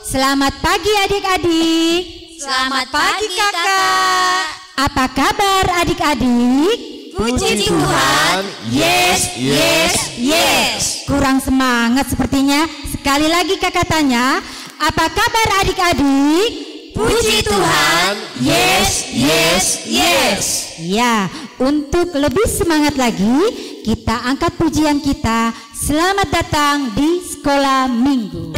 Selamat pagi adik-adik. Selamat pagi kakak. Apa kabar adik-adik? Puji Tuhan. Yes, yes, yes. Kurang semangat sepertinya. Sekali lagi kakak tanya, apa kabar adik-adik? Puji Tuhan. Yes, yes, yes. Ya, untuk lebih semangat lagi, kita angkat pujian kita. Selamat datang di Sekolah Minggu.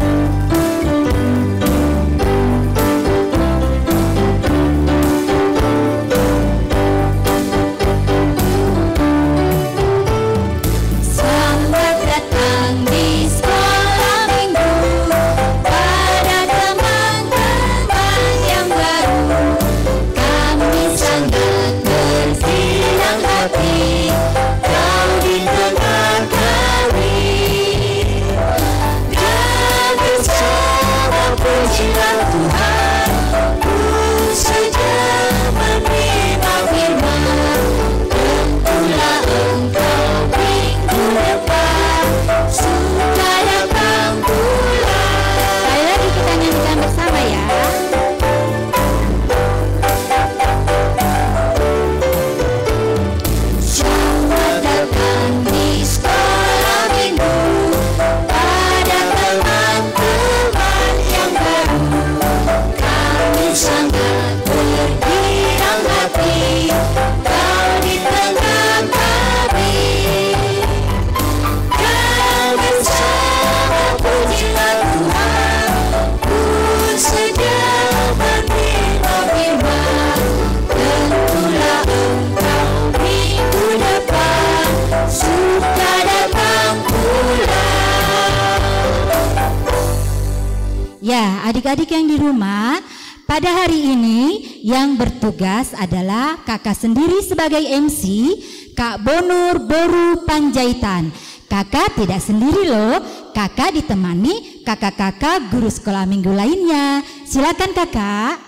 Ya, adik-adik yang di rumah, pada hari ini yang bertugas adalah kakak sendiri sebagai MC, Kak Bonur Boru Panjaitan. Kakak tidak sendiri loh, kakak ditemani kakak-kakak guru sekolah minggu lainnya. Silakan kakak.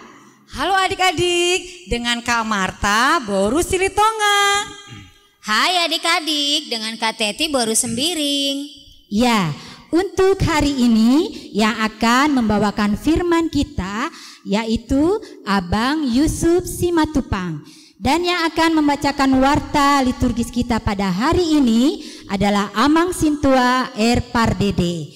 Halo adik-adik, dengan Kak Marta Boru Silitonga. Hai adik-adik, dengan Kak Teti Boru Sembiring. Ya, untuk hari ini yang akan membawakan firman kita yaitu Abang Yusuf Simatupang. Dan yang akan membacakan warta liturgis kita pada hari ini adalah Amang Sintua R. Pardede.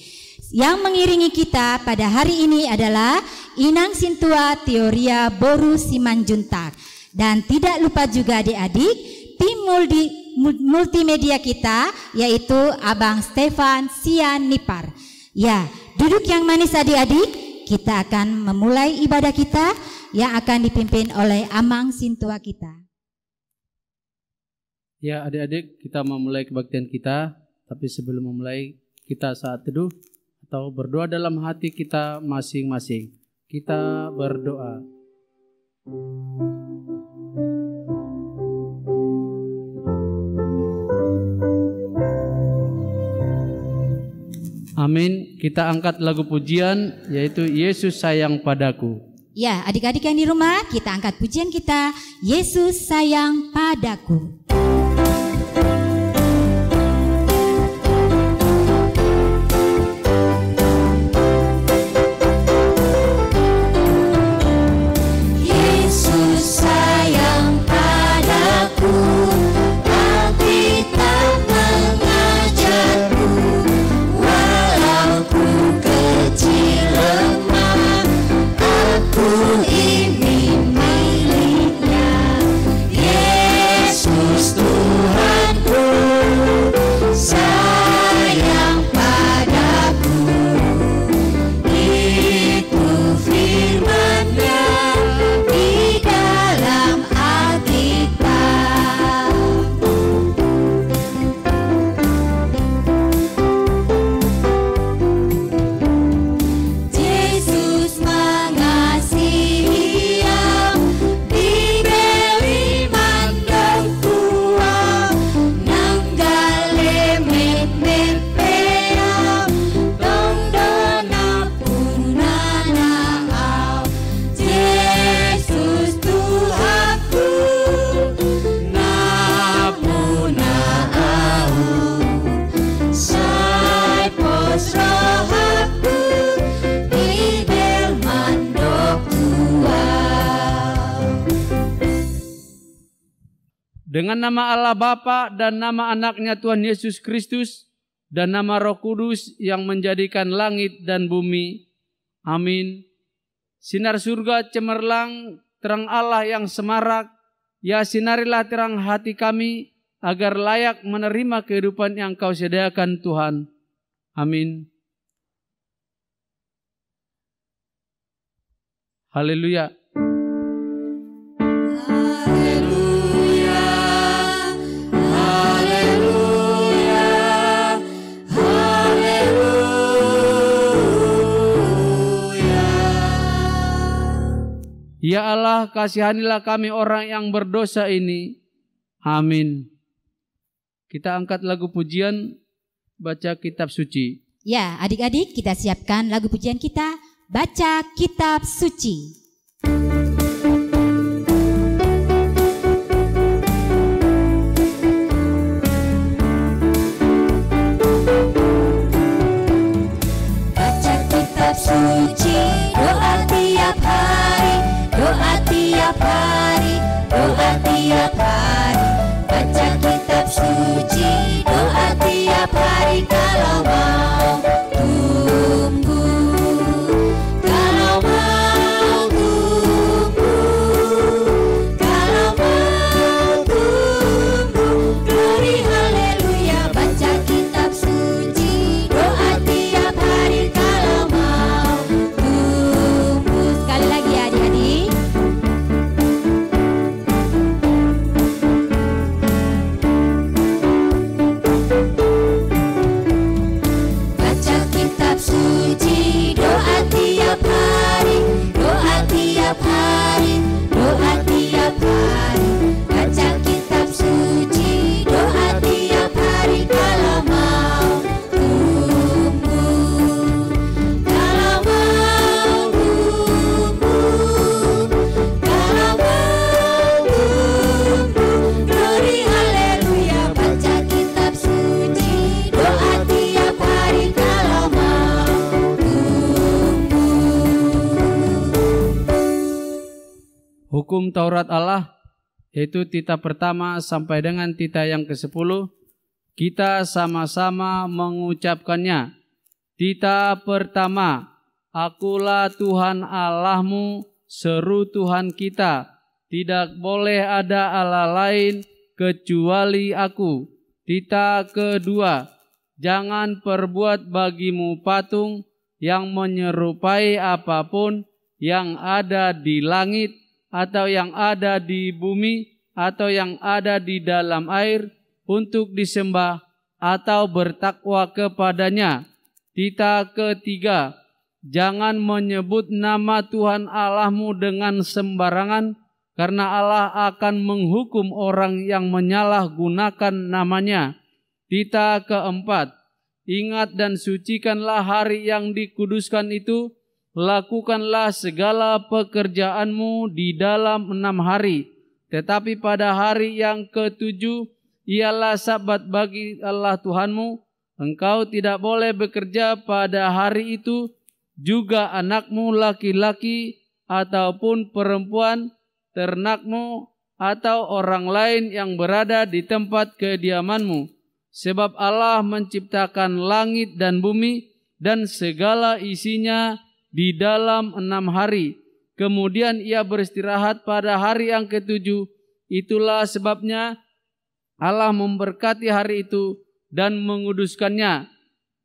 Yang mengiringi kita pada hari ini adalah Inang Sintua Teoria Boru Simanjuntak. Dan tidak lupa juga adik-adik, tim multimedia kita yaitu Abang Stefan Sian Nipar. Ya, duduk yang manis adik-adik. Kita akan memulai ibadah kita yang akan dipimpin oleh Amang Sintua kita. Ya adik-adik, kita memulai kebaktian kita. Tapi sebelum memulai, kita saat teduh atau berdoa dalam hati kita masing-masing. Kita berdoa. Amin. Kita angkat lagu pujian yaitu Yesus sayang padaku. Ya, adik-adik yang di rumah, kita angkat pujian kita, Yesus sayang padaku. Yesus sayang padaku, Alkitab mengajarku. Aku kecil lemah, aku ini miliknya. Yesus Dengan nama Allah Bapa dan nama anaknya Tuhan Yesus Kristus dan nama Roh Kudus yang menjadikan langit dan bumi. Amin. Sinar surga cemerlang, terang Allah yang semarak, ya sinarilah terang hati kami, agar layak menerima kehidupan yang Kau sediakan Tuhan. Amin. Haleluya. Ya Allah, kasihanilah kami orang yang berdosa ini. Amin. Kita angkat lagu pujian, baca kitab suci. Ya, adik-adik, kita siapkan lagu pujian kita, baca kitab suci. Baca kitab suci, doa tiap hari, doa tiap hari, doa tiap hari. Baca kitab suci, doa tiap hari kalau mau tumbuh, kalau mau tumbuh, kalau mau tumbuh. Glory haleluya. Baca kitab suci, doa tiap hari kalau mau tumbuh. Sekali lagi ya adik-adik. Baca kitab suci, doa tiap hari, doa tiap hari, doa tiap hari. Baca kitab suci, doa tiap hari kalau mau tumbuh, kalau mau tumbuh, kalau mau tumbuh. Glory haleluya. Baca kitab suci, doa tiap hari kalau mau Hukum Taurat Allah, yaitu titah pertama sampai dengan titah yang ke-10, kita sama-sama mengucapkannya. Titah pertama, Akulah Tuhan Allahmu, seru Tuhan kita. Tidak boleh ada Allah lain kecuali Aku. Titah kedua, jangan perbuat bagimu patung yang menyerupai apapun yang ada di langit, atau yang ada di bumi, atau yang ada di dalam air, untuk disembah atau bertakwa kepadanya. Titah ketiga, jangan menyebut nama Tuhan Allahmu dengan sembarangan, karena Allah akan menghukum orang yang menyalahgunakan namanya. Titah keempat, ingat dan sucikanlah hari yang dikuduskan itu, lakukanlah segala pekerjaanmu di dalam 6 hari. Tetapi pada hari yang ke-7 ialah Sabat bagi Allah Tuhanmu. Engkau tidak boleh bekerja pada hari itu, juga anakmu laki-laki ataupun perempuan, ternakmu atau orang lain yang berada di tempat kediamanmu. Sebab Allah menciptakan langit dan bumi dan segala isinya di dalam 6 hari. Kemudian ia beristirahat pada hari yang ke-7. Itulah sebabnya Allah memberkati hari itu dan menguduskannya.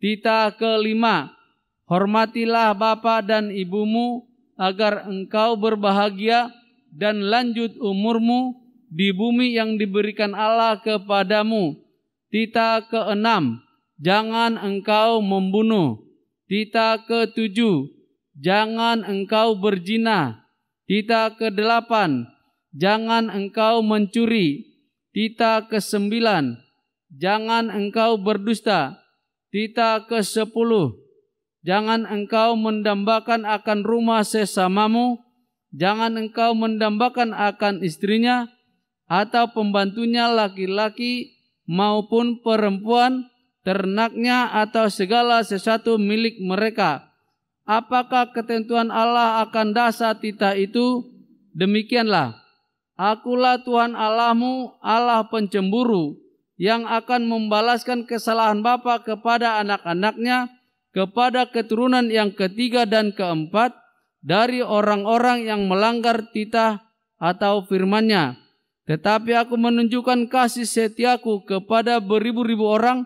Titah kelima, hormatilah bapa dan ibumu, agar engkau berbahagia dan lanjut umurmu di bumi yang diberikan Allah kepadamu. Titah keenam, jangan engkau membunuh. Titah ke-7, jangan engkau berzina. Titah ke-8, jangan engkau mencuri. Titah ke-9, jangan engkau berdusta. Titah ke-10, jangan engkau mendambakan akan rumah sesamamu. Jangan engkau mendambakan akan istrinya atau pembantunya laki-laki maupun perempuan, ternaknya atau segala sesuatu milik mereka. Apakah ketentuan Allah akan dasar titah itu? Demikianlah, Akulah Tuhan Allahmu, Allah pencemburu, yang akan membalaskan kesalahan bapa kepada anak-anaknya, kepada keturunan yang ketiga dan keempat, dari orang-orang yang melanggar titah atau firman-Nya. Tetapi aku menunjukkan kasih setiaku kepada beribu-ribu orang,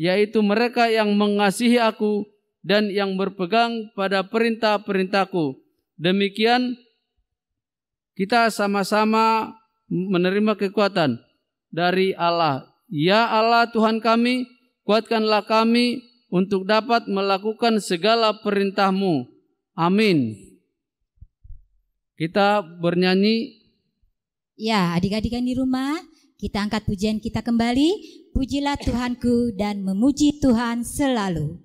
yaitu mereka yang mengasihi aku dan yang berpegang pada perintah-perintahku. Demikian kita sama-sama menerima kekuatan dari Allah. Ya Allah Tuhan kami, kuatkanlah kami untuk dapat melakukan segala perintah-Mu. Amin. Kita bernyanyi. Ya, adik-adik yang di rumah, kita angkat pujian kita kembali. Pujilah Tuhanku dan memuji Tuhan selalu.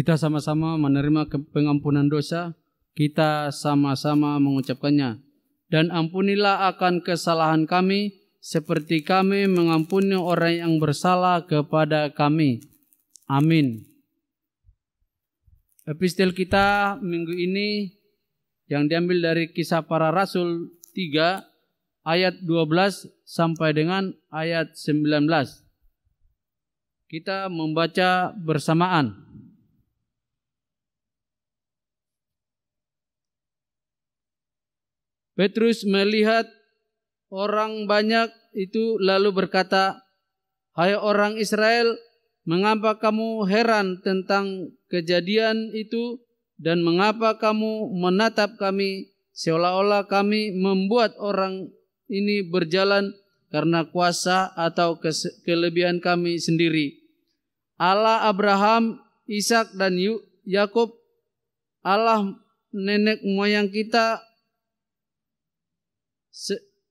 Kita sama-sama menerima pengampunan dosa, kita sama-sama mengucapkannya. Dan ampunilah akan kesalahan kami, seperti kami mengampuni orang yang bersalah kepada kami. Amin. Epistel kita minggu ini yang diambil dari Kisah Para Rasul 3 ayat 12 sampai dengan ayat 19. Kita membaca bersamaan. Petrus melihat orang banyak itu lalu berkata, "Hai orang Israel, mengapa kamu heran tentang kejadian itu dan mengapa kamu menatap kami seolah-olah kami membuat orang ini berjalan karena kuasa atau kelebihan kami sendiri? Allah Abraham, Ishak dan Yakub, Allah nenek moyang kita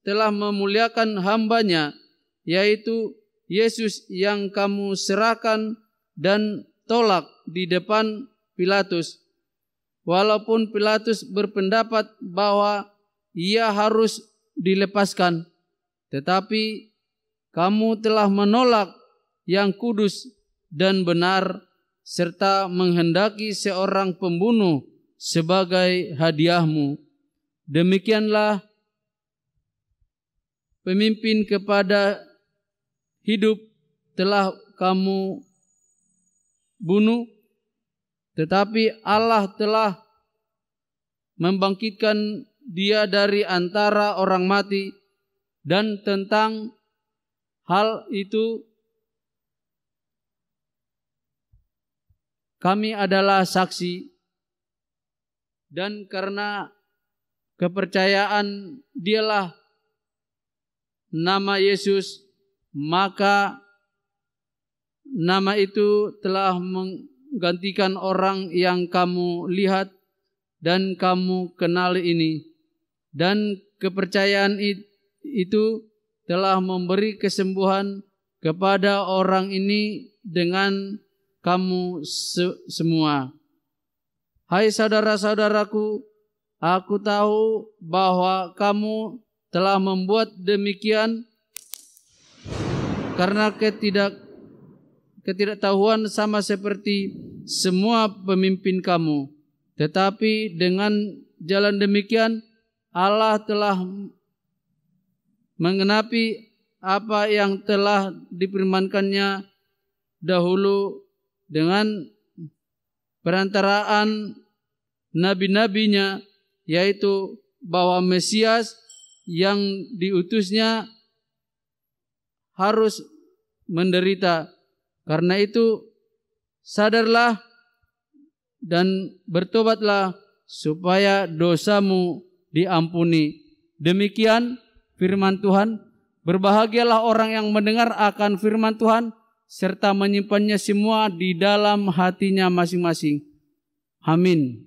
telah memuliakan hamba-Nya, yaitu Yesus yang kamu serahkan dan tolak di depan Pilatus. Walaupun Pilatus berpendapat bahwa ia harus dilepaskan, tetapi kamu telah menolak yang kudus dan benar, serta menghendaki seorang pembunuh sebagai hadiahmu. Demikianlah pemimpin kepada hidup telah kamu bunuh, tetapi Allah telah membangkitkan dia dari antara orang mati, dan tentang hal itu kami adalah saksi, dan karena kepercayaan dialah nama Yesus, maka nama itu telah menggantikan orang yang kamu lihat dan kamu kenal ini. Dan kepercayaan itu telah memberi kesembuhan kepada orang ini dengan kamu semua. Hai saudara-saudaraku, aku tahu bahwa kamu telah membuat demikian karena ketidaktahuan sama seperti semua pemimpin kamu. Tetapi dengan jalan demikian Allah telah menggenapi apa yang telah difirmankannya dahulu dengan perantaraan nabi-nabinya, yaitu bahwa Mesias yang diutusnya harus menderita. Karena itu sadarlah dan bertobatlah supaya dosamu diampuni. Demikian firman Tuhan. Berbahagialah orang yang mendengar akan firman Tuhan serta menyimpannya semua di dalam hatinya masing-masing. Amin.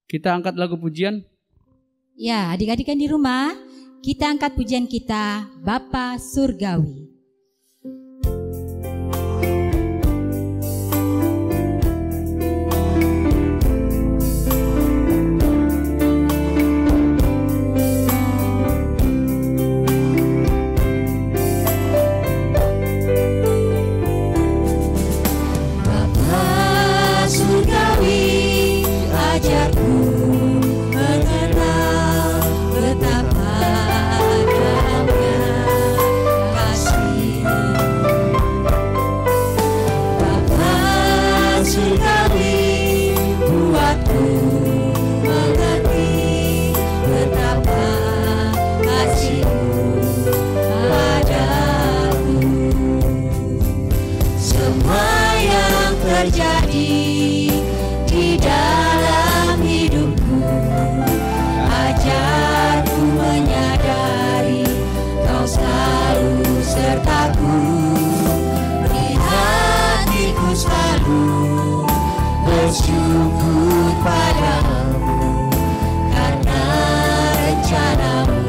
Kita angkat lagu pujian. Ya, adik-adik yang di rumah, kita angkat pujian kita, Bapa Surgawi. Bersyukur padamu karena rencanamu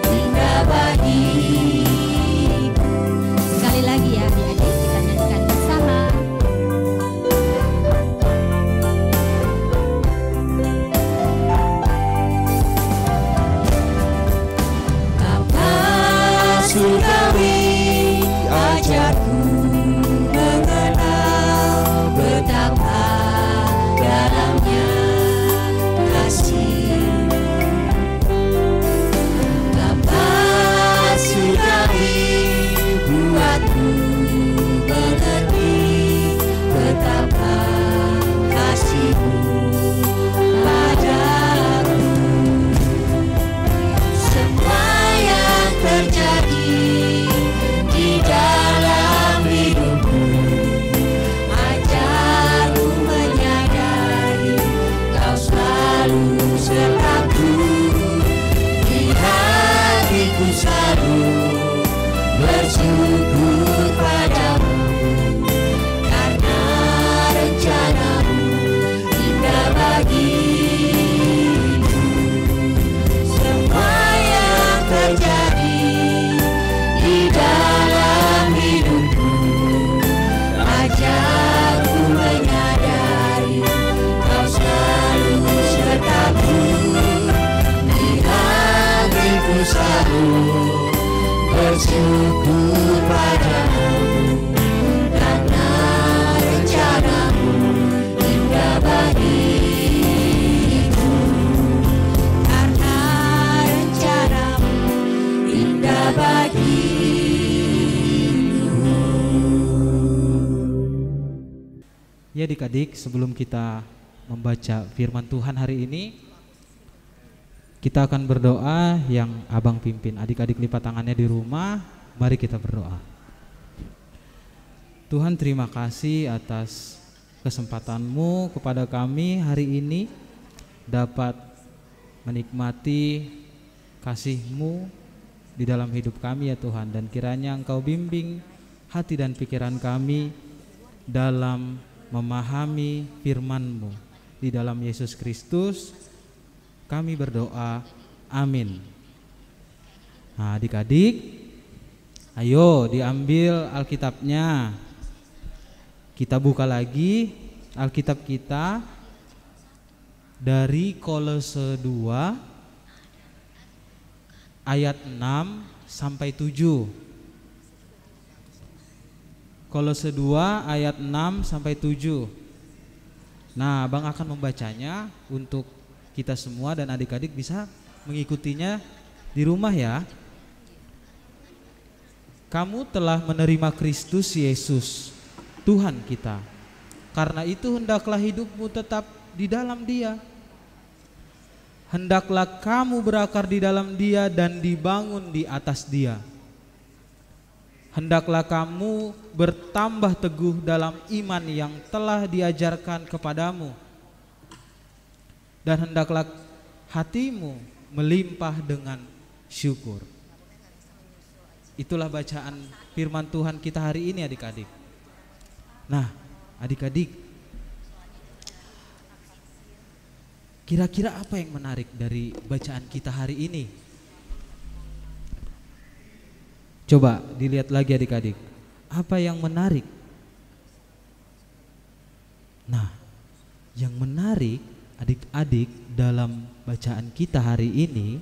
indah bagiku. Sekali lagi ya adik-adik, kita nyanyikan bersama. Bapa Surgawi, ajarku mengenal betapa dalamnya kasih. Bapa Surgawi, buatku mengerti betapa kasih-Mu padaku. Semua yang terjadi di dalam hidupku, ajarku menyadari Kau selalu sertaku. Di hatiku selalu bersyukur padamu karena rencanamu indah bagiku. Semua yang terjadi di dalam hidupku, ajarku menyadari Kau selalu sertaku. Di hatiku selalu bersyukur padamu karena rencanamu indah bagiku. Karena rencanamu indah bagiku. Ya adik-adik, sebelum kita membaca firman Tuhan hari ini, kita akan berdoa yang abang pimpin. Adik-adik lipat tangannya di rumah, mari kita berdoa. Tuhan, terima kasih atas kesempatan-Mu kepada kami hari ini dapat menikmati kasih-Mu di dalam hidup kami ya Tuhan, dan kiranya Engkau bimbing hati dan pikiran kami dalam memahami firman-Mu. Di dalam Yesus Kristus kami berdoa, amin. Nah, adik-adik, ayo diambil Alkitabnya. Kita buka lagi Alkitab kita dari Kolose 2 ayat 6 sampai 7. Kolose 2 ayat 6 sampai 7. Nah, Abang akan membacanya untuk kita semua dan adik-adik bisa mengikutinya di rumah ya. Kamu telah menerima Kristus Yesus, Tuhan kita. Karena itu hendaklah hidupmu tetap di dalam Dia. Hendaklah kamu berakar di dalam Dia dan dibangun di atas Dia. Hendaklah kamu bertambah teguh dalam iman yang telah diajarkan kepadamu. Dan hendaklah hatimu melimpah dengan syukur. Itulah bacaan firman Tuhan kita hari ini adik-adik. Nah, adik-adik, kira-kira apa yang menarik dari bacaan kita hari ini? Coba dilihat lagi adik-adik, apa yang menarik? Nah, yang menarik adik-adik dalam bacaan kita hari ini,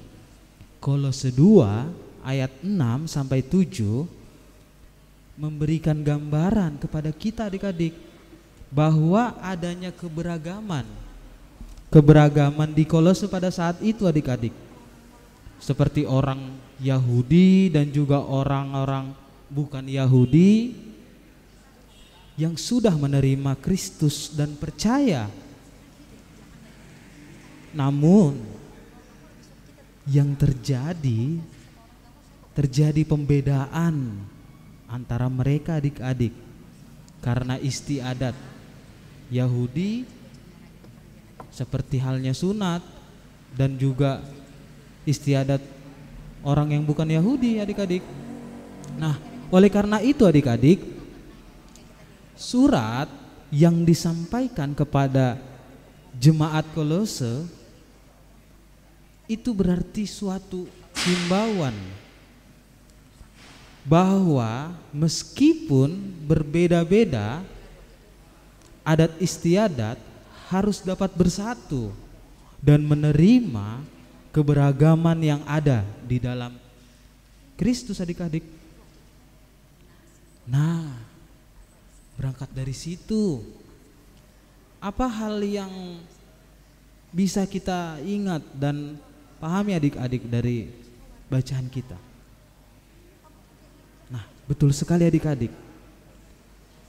Kolose 2 ayat 6 sampai 7 memberikan gambaran kepada kita adik-adik bahwa adanya keberagaman di Kolose pada saat itu adik-adik, seperti orang Yahudi dan juga orang-orang bukan Yahudi yang sudah menerima Kristus dan percaya. Namun yang terjadi pembedaan antara mereka adik-adik karena istiadat Yahudi seperti halnya sunat dan juga istiadat orang yang bukan Yahudi adik-adik. Nah, oleh karena itu adik-adik, surat yang disampaikan kepada jemaat Kolose itu berarti suatu himbauan bahwa meskipun berbeda-beda adat istiadat harus dapat bersatu dan menerima keberagaman yang ada di dalam Kristus adik-adik. Nah, berangkat dari situ, apa hal yang bisa kita ingat dan pahami adik-adik dari bacaan kita? Nah, betul sekali adik-adik.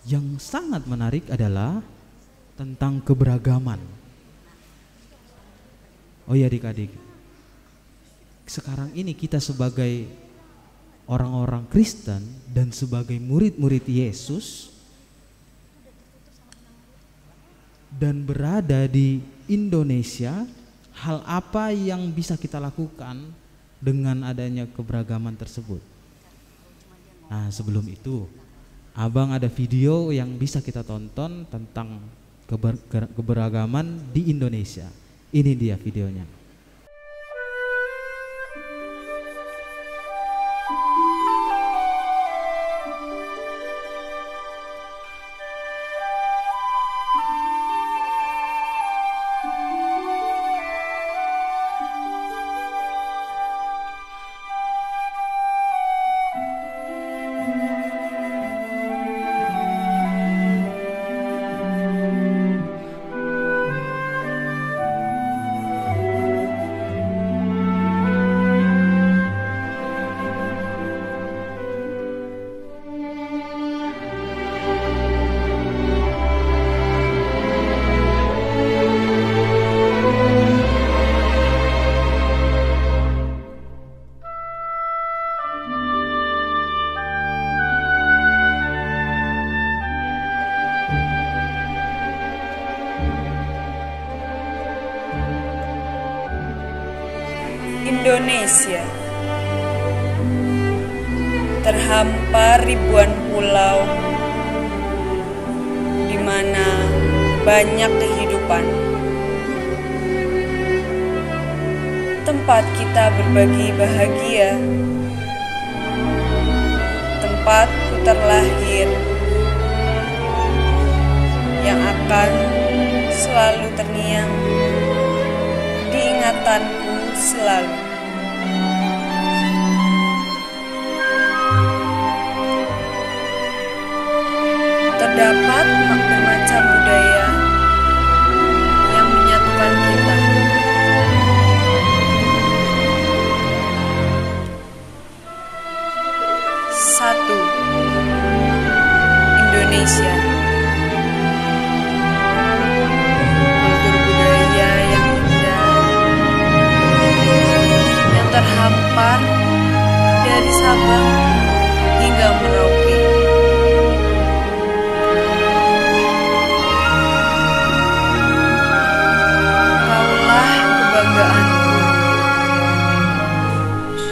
Yang sangat menarik adalah tentang keberagaman. Oh ya adik-adik, sekarang ini kita sebagai orang-orang Kristen dan sebagai murid-murid Yesus dan berada di Indonesia, hal apa yang bisa kita lakukan dengan adanya keberagaman tersebut? Nah, sebelum itu, Abang ada video yang bisa kita tonton tentang keberagaman di Indonesia. Ini dia videonya. Indonesia terhampar ribuan pulau di mana banyak kehidupan. Tempat kita berbagi bahagia, tempatku terlahir, yang akan selalu terngiang di ingatanku selalu. Terdapat bermacam budaya yang menyatukan kita. Satu, Indonesia. Kultur budaya yang indah, yang terhampar dari Sabang hingga Merauke. Kaulah kebanggaanku,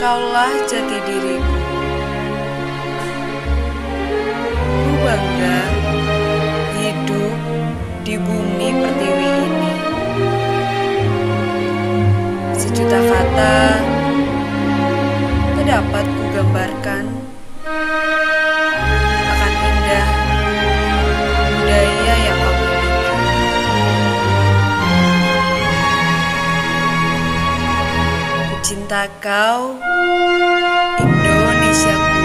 kaulah jati diriku. Ku bangga hidup di bumi pertiwi ini. Sejuta kata tak dapat ku gambarkan akan indah budaya yang kau miliki. Ku cinta kau, Indonesiaku.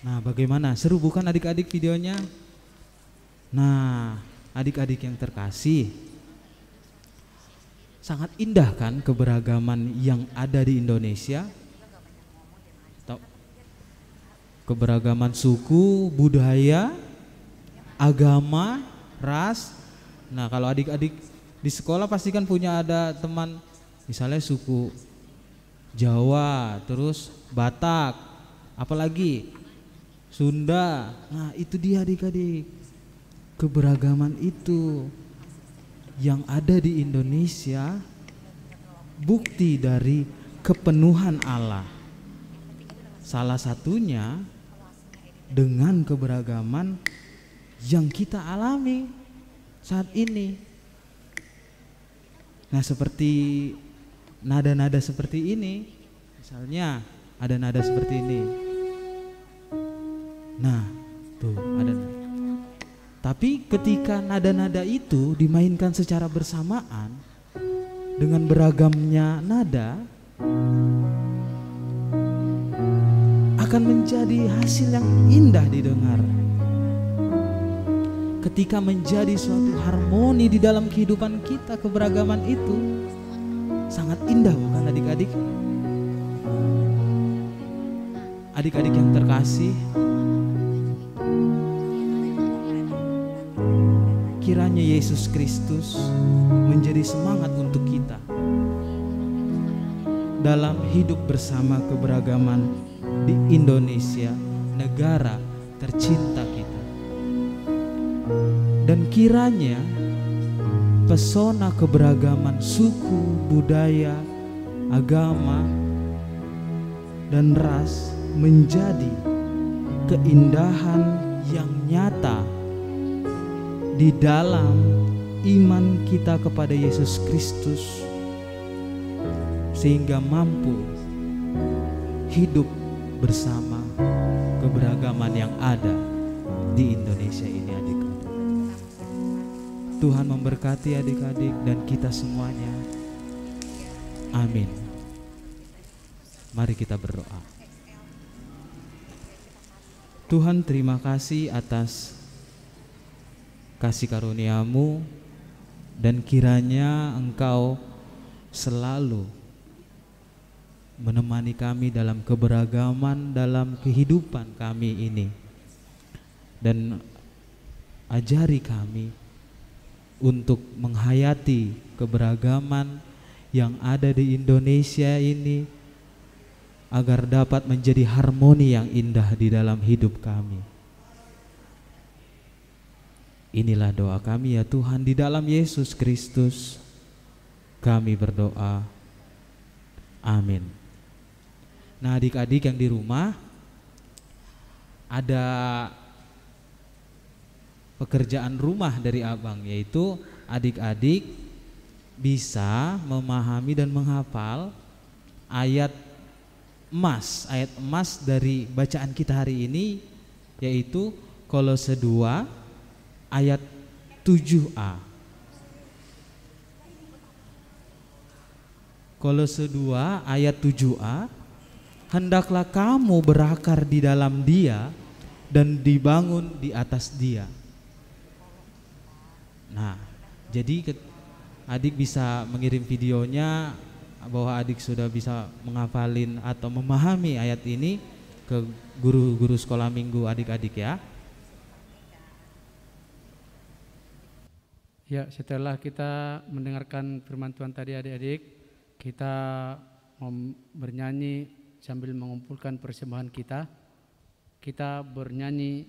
Nah, bagaimana? Seru bukan adik-adik videonya? Nah, adik-adik yang terkasih, sangat indah kan keberagaman yang ada di Indonesia? Keberagaman suku, budaya, agama, ras. Nah, kalau adik-adik di sekolah pasti kan punya ada teman misalnya suku Jawa, terus Batak, apalagi Sunda. Nah, itu dia adik-adik. Keberagaman itu yang ada di Indonesia bukti dari kepenuhan Allah. Salah satunya dengan keberagaman yang kita alami saat ini. Nah, seperti nada-nada seperti ini, misalnya ada nada seperti ini. Nah, tuh ada nada. Tapi ketika nada-nada itu dimainkan secara bersamaan dengan beragamnya nada, akan menjadi hasil yang indah didengar. Ketika menjadi suatu harmoni di dalam kehidupan kita, keberagaman itu sangat indah bukan adik-adik? Adik-adik yang terkasih, kiranya Yesus Kristus menjadi semangat untuk kita dalam hidup bersama keberagaman di Indonesia, negara tercinta kita. Dan kiranya pesona keberagaman suku, budaya, agama, dan ras menjadi keindahan yang nyata di dalam iman kita kepada Yesus Kristus, sehingga mampu hidup bersama keberagaman yang ada di Indonesia ini adik-adik. Tuhan memberkati adik-adik dan kita semuanya. Amin. Mari kita berdoa. Tuhan, terima kasih atas kasih karunia-Mu, dan kiranya Engkau selalu menemani kami dalam keberagaman dalam kehidupan kami ini, dan ajari kami untuk menghayati keberagaman yang ada di Indonesia ini agar dapat menjadi harmoni yang indah di dalam hidup kami. Inilah doa kami ya Tuhan, di dalam Yesus Kristus kami berdoa. Amin. Nah, adik-adik yang di rumah, ada pekerjaan rumah dari abang, yaitu adik-adik bisa memahami dan menghafal ayat emas dari bacaan kita hari ini, yaitu Kolose 2 ayat 7a. Kolose 2 ayat 7a, hendaklah kamu berakar di dalam Dia dan dibangun di atas Dia. Nah, jadi adik bisa mengirim videonya bahwa adik sudah bisa menghafalin atau memahami ayat ini ke guru-guru sekolah minggu adik-adik ya. Ya, setelah kita mendengarkan firman Tuhan tadi adik-adik, kita mau bernyanyi sambil mengumpulkan persembahan kita. Kita bernyanyi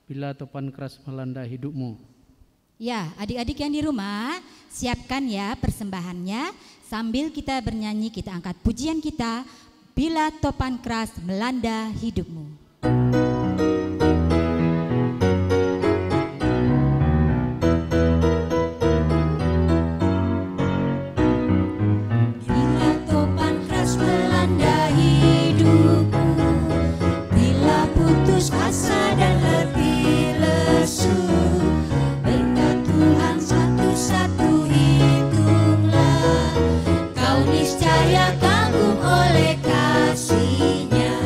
Bila Topan Keras Melanda Hidupmu. Ya, adik-adik yang di rumah, siapkan ya persembahannya. Sambil kita bernyanyi, kita angkat pujian kita, Bila Topan Keras Melanda Hidupmu. Bila topan keras melanda hidupku, bila putus asa dan letih lesu, berkat Tuhan satu-satu hitunglah, kau niscaya kagum oleh kasih-Nya.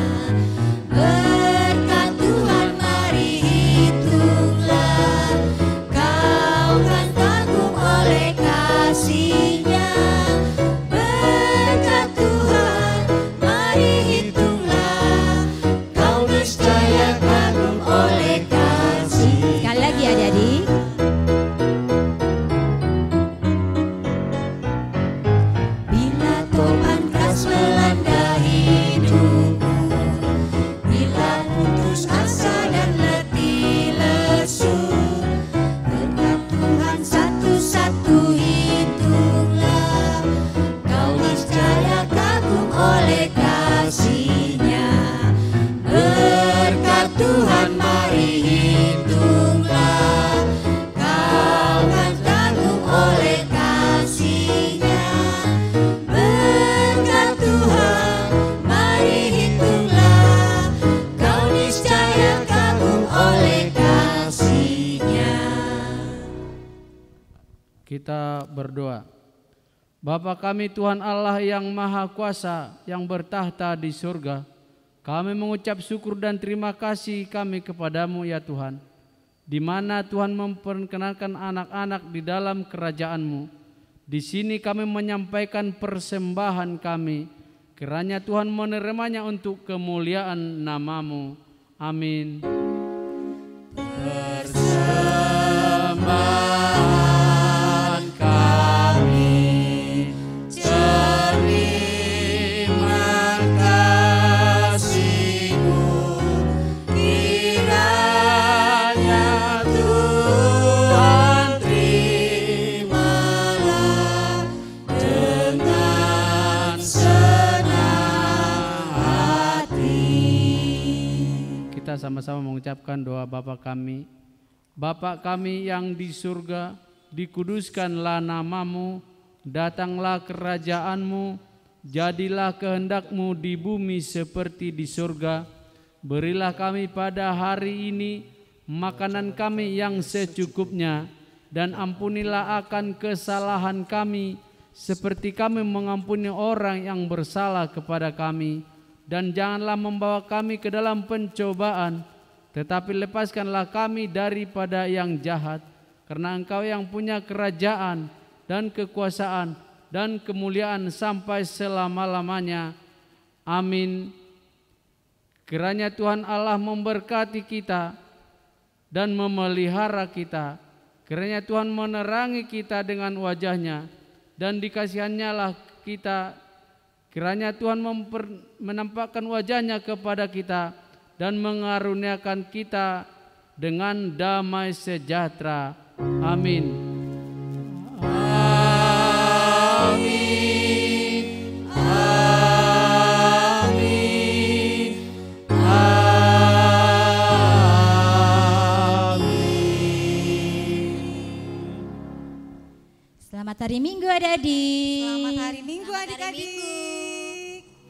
Kita berdoa. Bapa kami Tuhan Allah yang Maha Kuasa yang bertahta di surga, kami mengucap syukur dan terima kasih kami kepadamu ya Tuhan, di mana Tuhan memperkenalkan anak-anak di dalam kerajaan-Mu. Di sini kami menyampaikan persembahan kami, kiranya Tuhan menerimanya untuk kemuliaan nama-Mu. Amin. Persembahan kami, terima kasih-Mu, kiranya Tuhan terimalah dengan senang hati. Kita sama-sama mengucapkan doa Bapa kami. Bapa kami yang di surga, dikuduskanlah nama-Mu, datanglah kerajaan-Mu, jadilah kehendak-Mu di bumi seperti di surga. Berilah kami pada hari ini makanan kami yang secukupnya, dan ampunilah akan kesalahan kami, seperti kami mengampuni orang yang bersalah kepada kami. Dan janganlah membawa kami ke dalam pencobaan, tetapi lepaskanlah kami daripada yang jahat, karena Engkau yang punya kerajaan dan kekuasaan dan kemuliaan sampai selama-lamanya. Amin. Kiranya Tuhan Allah memberkati kita dan memelihara kita. Kiranya Tuhan menerangi kita dengan wajah-Nya dan dikasihannya lah kita. Kiranya Tuhan menampakkan wajah-Nya kepada kita dan mengaruniakan kita dengan damai sejahtera. Amin. Amin. Amin. Selamat hari Minggu adik-adik. Selamat hari Minggu adik-adik.